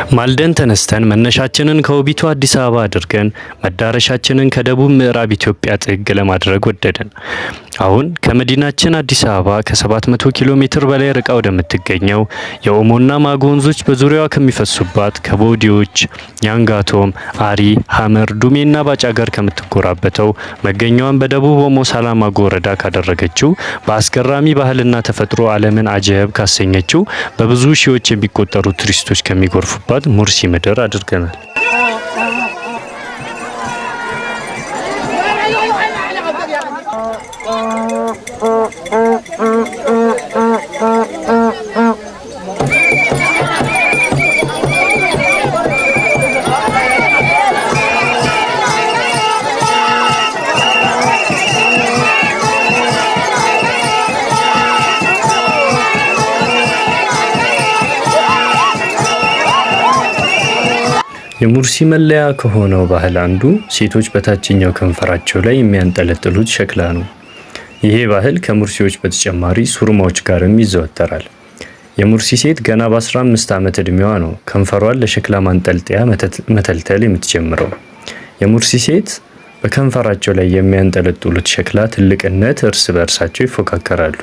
ማልደን ተነስተን መነሻችንን ከውቢቱ አዲስ አበባ አድርገን መዳረሻችንን ከደቡብ ምዕራብ ኢትዮጵያ ጥግ ለማድረግ ወደድን። አሁን ከመዲናችን አዲስ አበባ ከ700 ኪሎ ሜትር በላይ ርቃ ወደምትገኘው የኦሞና ማጎ ወንዞች በዙሪያዋ ከሚፈሱባት ከቦዲዎች፣ ያንጋቶም፣ አሪ፣ ሀመር፣ ዱሜና ባጫ ጋር ከምትጎራበተው መገኛዋን በደቡብ ኦሞ ሳላማጎ ወረዳ ካደረገችው በአስገራሚ ባህልና ተፈጥሮ ዓለምን አጀብ ካሰኘችው በብዙ ሺዎች የሚቆጠሩ ቱሪስቶች ከሚጎርፉባት ሙርሲ ምድር አድርገናል። የሙርሲ መለያ ከሆነው ባህል አንዱ ሴቶች በታችኛው ከንፈራቸው ላይ የሚያንጠለጥሉት ሸክላ ነው። ይሄ ባህል ከሙርሲዎች በተጨማሪ ሱርማዎች ጋርም ይዘወተራል። የሙርሲ ሴት ገና በ15 ዓመት እድሜዋ ነው ከንፈሯን ለሸክላ ማንጠልጠያ መተልተል የምትጀምረው። የሙርሲ ሴት በከንፈራቸው ላይ የሚያንጠለጥሉት ሸክላ ትልቅነት እርስ በእርሳቸው ይፎካከራሉ።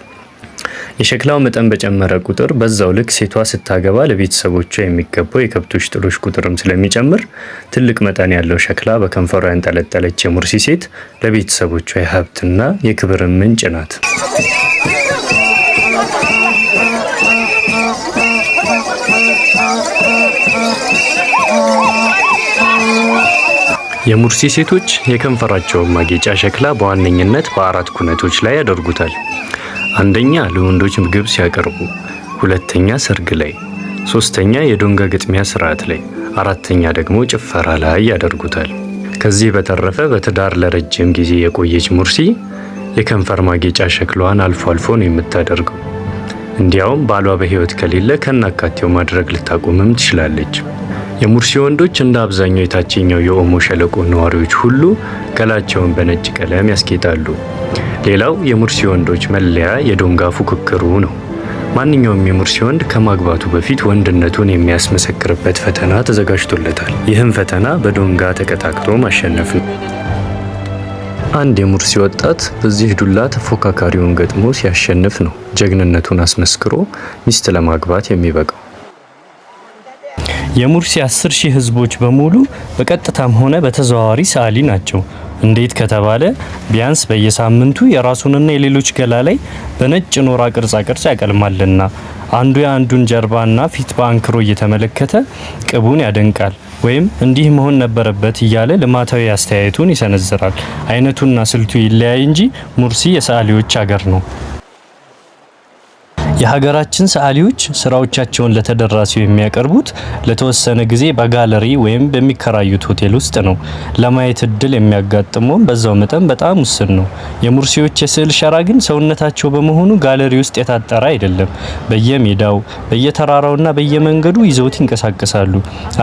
የሸክላው መጠን በጨመረ ቁጥር በዛው ልክ ሴቷ ስታገባ ለቤተሰቦቿ የሚገባው የከብቶች ጥሎች ቁጥርም ስለሚጨምር ትልቅ መጠን ያለው ሸክላ በከንፈሯ ያንጠለጠለች የሙርሲ ሴት ለቤተሰቦቿ የሀብትና የክብር ምንጭ ናት። የሙርሲ ሴቶች የከንፈራቸውን ማጌጫ ሸክላ በዋነኝነት በአራት ኩነቶች ላይ ያደርጉታል። አንደኛ ለወንዶች ምግብ ሲያቀርቡ፣ ሁለተኛ ሰርግ ላይ፣ ሶስተኛ የዶንጋ ግጥሚያ ስርዓት ላይ፣ አራተኛ ደግሞ ጭፈራ ላይ ያደርጉታል። ከዚህ በተረፈ በትዳር ለረጅም ጊዜ የቆየች ሙርሲ የከንፈር ማጌጫ ሸክሏን አልፎ አልፎ ነው የምታደርገው። እንዲያውም ባሏ በህይወት ከሌለ ከናካቴው ማድረግ ልታቆምም ትችላለች። የሙርሲ ወንዶች እንደ አብዛኛው የታችኛው የኦሞ ሸለቆ ነዋሪዎች ሁሉ ገላቸውን በነጭ ቀለም ያስጌጣሉ። ሌላው የሙርሲ ወንዶች መለያ የዶንጋ ፉክክሩ ነው። ማንኛውም የሙርሲ ወንድ ከማግባቱ በፊት ወንድነቱን የሚያስመሰክርበት ፈተና ተዘጋጅቶለታል። ይህም ፈተና በዶንጋ ተቀጣቅጦ ማሸነፍ ነው። አንድ የሙርሲ ወጣት በዚህ ዱላ ተፎካካሪውን ገጥሞ ሲያሸንፍ ነው ጀግንነቱን አስመስክሮ ሚስት ለማግባት የሚበቃው። የሙርሲ 10,000 ህዝቦች በሙሉ በቀጥታም ሆነ በተዘዋዋሪ ሰዓሊ ናቸው። እንዴት ከተባለ ቢያንስ በየሳምንቱ የራሱንና የሌሎች ገላ ላይ በነጭ ኖራ ቅርጻ ቅርጽ ያቀልማልና አንዱ የአንዱን ጀርባና ፊት በአንክሮ እየተመለከተ ቅቡን ያደንቃል ወይም እንዲህ መሆን ነበረበት እያለ ልማታዊ አስተያየቱን ይሰነዝራል። አይነቱና ስልቱ ይለያይ እንጂ ሙርሲ የሰዓሊዎች ሀገር ነው። የሀገራችን ሰዓሊዎች ስራዎቻቸውን ለተደራሲው የሚያቀርቡት ለተወሰነ ጊዜ በጋለሪ ወይም በሚከራዩት ሆቴል ውስጥ ነው። ለማየት እድል የሚያጋጥመው በዛው መጠን በጣም ውስን ነው። የሙርሲዎች የስዕል ሸራ ግን ሰውነታቸው በመሆኑ ጋለሪ ውስጥ የታጠረ አይደለም። በየሜዳው በየተራራውና በየመንገዱ ይዘውት ይንቀሳቀሳሉ።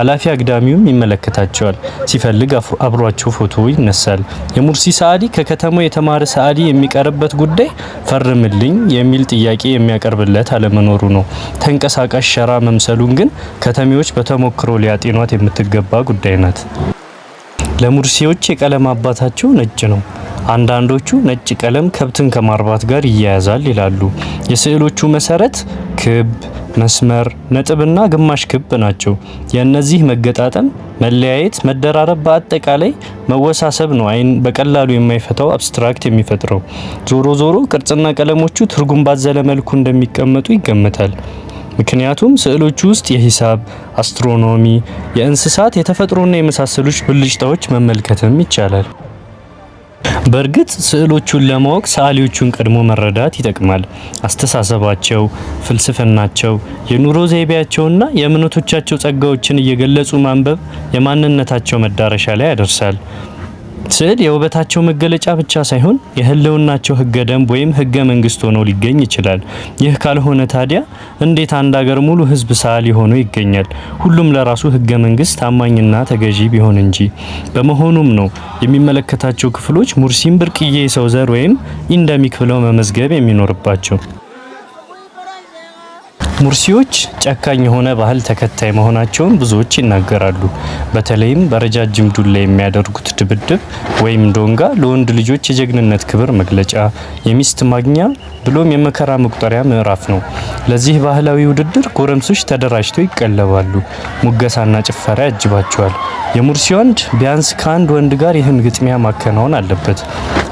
አላፊ አግዳሚውም ይመለከታቸዋል። ሲፈልግ አብሯቸው ፎቶ ይነሳል። የሙርሲ ሰዓሊ ከከተማው የተማረ ሰዓሊ የሚቀርበት ጉዳይ ፈርምልኝ የሚል ጥያቄ የሚያቀርብ ለት አለመኖሩ ነው። ተንቀሳቃሽ ሸራ መምሰሉን ግን ከተሜዎች በተሞክሮ ሊያጤኗት የምትገባ ጉዳይ ናት። ለሙርሲዎች የቀለም አባታቸው ነጭ ነው። አንዳንዶቹ ነጭ ቀለም ከብትን ከማርባት ጋር ይያያዛል ይላሉ። የስዕሎቹ መሰረት ክብ፣ መስመር፣ ነጥብና ግማሽ ክብ ናቸው። የእነዚህ መገጣጠም፣ መለያየት፣ መደራረብ በአጠቃላይ መወሳሰብ ነው አይን በቀላሉ የማይፈታው አብስትራክት የሚፈጥረው። ዞሮ ዞሮ ቅርጽና ቀለሞቹ ትርጉም ባዘለ መልኩ እንደሚቀመጡ ይገመታል። ምክንያቱም ስዕሎቹ ውስጥ የሂሳብ፣ አስትሮኖሚ፣ የእንስሳት፣ የተፈጥሮና የመሳሰሉት ብልጭታዎች መመልከትም ይቻላል። በእርግጥ ስዕሎቹን ለማወቅ ሰዓሊዎቹን ቀድሞ መረዳት ይጠቅማል። አስተሳሰባቸው፣ ፍልስፍናቸው፣ የኑሮ ዘይቤያቸውና የእምነቶቻቸው ጸጋዎችን እየገለጹ ማንበብ የማንነታቸው መዳረሻ ላይ ያደርሳል። ስዕል የውበታቸው መገለጫ ብቻ ሳይሆን የህልውናቸው ህገ ደንብ ወይም ህገ መንግስት ሆኖ ሊገኝ ይችላል። ይህ ካልሆነ ታዲያ እንዴት አንድ ሀገር ሙሉ ህዝብ ሰዓሊ ሆኖ ይገኛል? ሁሉም ለራሱ ህገ መንግስት ታማኝና ተገዢ ቢሆን እንጂ። በመሆኑም ነው የሚመለከታቸው ክፍሎች ሙርሲን ብርቅዬ የሰው ዘር ወይም ኢንደሚክ ብለው መመዝገብ የሚኖርባቸው። ሙርሲዎች ጨካኝ የሆነ ባህል ተከታይ መሆናቸውን ብዙዎች ይናገራሉ። በተለይም በረጃጅም ዱላ የሚያደርጉት ድብድብ ወይም ዶንጋ ለወንድ ልጆች የጀግንነት ክብር መግለጫ፣ የሚስት ማግኛ ብሎም የመከራ መቁጠሪያ ምዕራፍ ነው። ለዚህ ባህላዊ ውድድር ጎረምሶች ተደራጅተው ይቀለባሉ። ሙገሳና ጭፈራ ያጅባቸዋል። የሙርሲ ወንድ ቢያንስ ከአንድ ወንድ ጋር ይህን ግጥሚያ ማከናወን አለበት።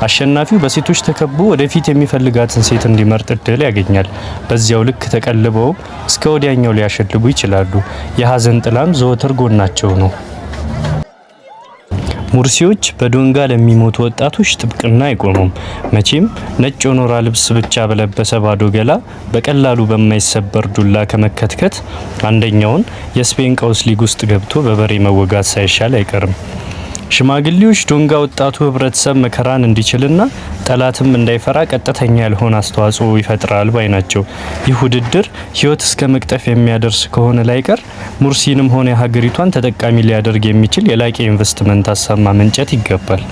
አሸናፊው በሴቶች ተከቦ ወደፊት የሚፈልጋትን ሴት እንዲመርጥ እድል ያገኛል። በዚያው ልክ ተቀልበው እስከ ወዲያኛው ሊያሸልቡ ይችላሉ። የሀዘን ጥላም ዘወትር ጎናቸው ነው። ሙርሲዎች በዶንጋ ለሚሞቱ ወጣቶች ጥብቅና አይቆሙም። መቼም ነጭ ኖራ ልብስ ብቻ በለበሰ ባዶ ገላ በቀላሉ በማይሰበር ዱላ ከመከትከት አንደኛውን የስፔን ቀውስ ሊግ ውስጥ ገብቶ በበሬ መወጋት ሳይሻል አይቀርም። ሽማግሌዎች ዶንጋ ወጣቱ ህብረተሰብ መከራን እንዲችልና ጠላትም እንዳይፈራ ቀጥተኛ ያልሆነ አስተዋጽኦ ይፈጥራል ባይ ናቸው። ይህ ውድድር ህይወት እስከ መቅጠፍ የሚያደርስ ከሆነ ላይቀር ሙርሲንም ሆነ የሀገሪቷን ተጠቃሚ ሊያደርግ የሚችል የላቀ ኢንቨስትመንት ሀሳብ ማመንጨት ይገባል።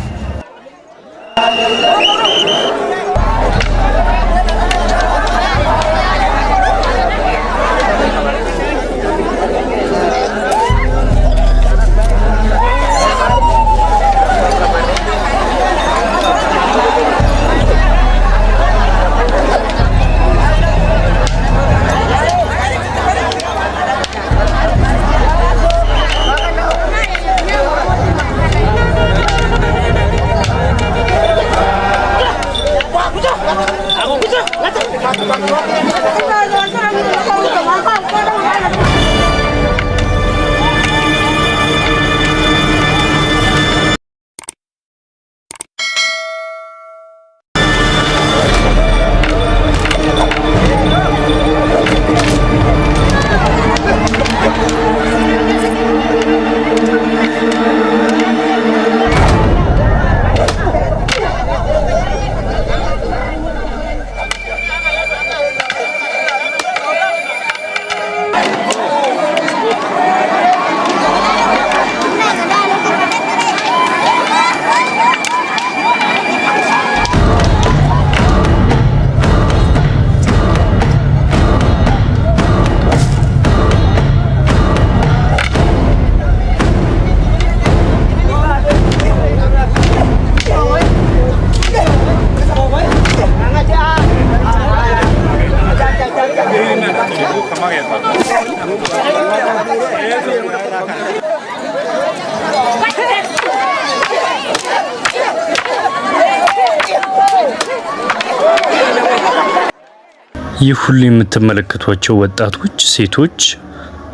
ይህ ሁሉ የምትመለከቷቸው ወጣቶች፣ ሴቶች፣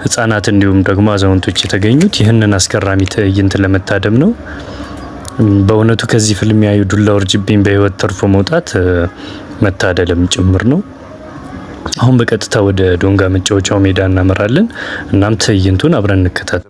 ህፃናት እንዲሁም ደግሞ አዛውንቶች የተገኙት ይህንን አስገራሚ ትዕይንት ለመታደም ነው። በእውነቱ ከዚህ ፊልም ያዩ ዱላ ውርጅብኝ በህይወት ተርፎ መውጣት መታደልም ጭምር ነው። አሁን በቀጥታ ወደ ዶንጋ መጫወቻው ሜዳ እናመራለን። እናም ትዕይንቱን አብረን እንከታተል።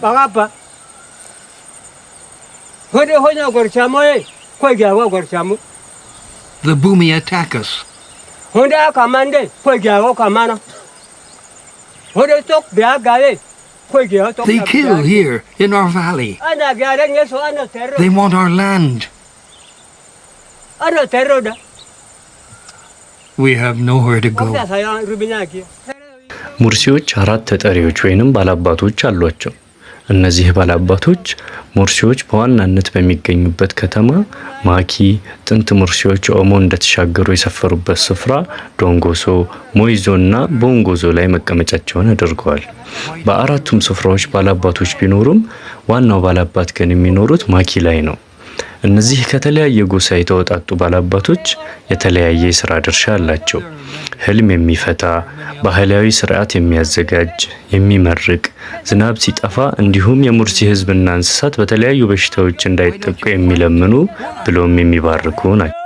Bangapa? The Bumi attack us. They kill here in our valley. They want our land. We have nowhere to go. ሙርሲዎች አራት ተጠሪዎች ወይንም ባላባቶች አሏቸው። እነዚህ ባላባቶች ሙርሲዎች በዋናነት በሚገኙበት ከተማ ማኪ ጥንት ሙርሲዎች ኦሞ እንደተሻገሩ የሰፈሩበት ስፍራ ዶንጎሶ፣ ሞይዞና ቦንጎዞ ላይ መቀመጫቸውን አድርገዋል። በአራቱም ስፍራዎች ባላባቶች ቢኖሩም ዋናው ባላባት ግን የሚኖሩት ማኪ ላይ ነው። እነዚህ ከተለያየ ጎሳ የተወጣጡ ባላባቶች የተለያየ የሥራ ድርሻ አላቸው። ህልም የሚፈታ፣ ባህላዊ ስርዓት የሚያዘጋጅ፣ የሚመርቅ፣ ዝናብ ሲጠፋ እንዲሁም የሙርሲ ህዝብና እንስሳት በተለያዩ በሽታዎች እንዳይጠቁ የሚለምኑ ብሎም የሚባርኩ ናቸው።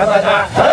Yeah.